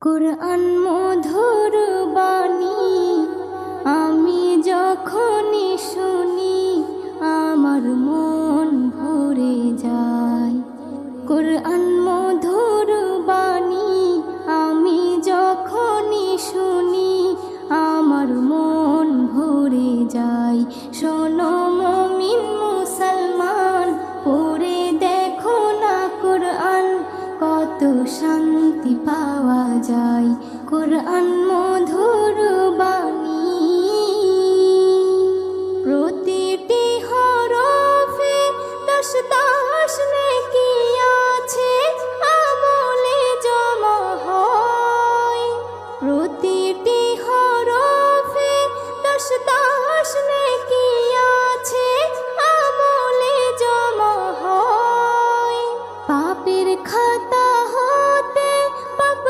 কুরআন মধুর বাণী আমি যখনই শুনি আমার মন ভরে যায়। কুরআন মধুর বাণী আমি যখনই শুনি আমার মন ভরে যায়। শোনো মুমিন মুসলমান, পড়ে দেখো না কুরআন, কত শান্তি পাওয়া যায়। কুরআন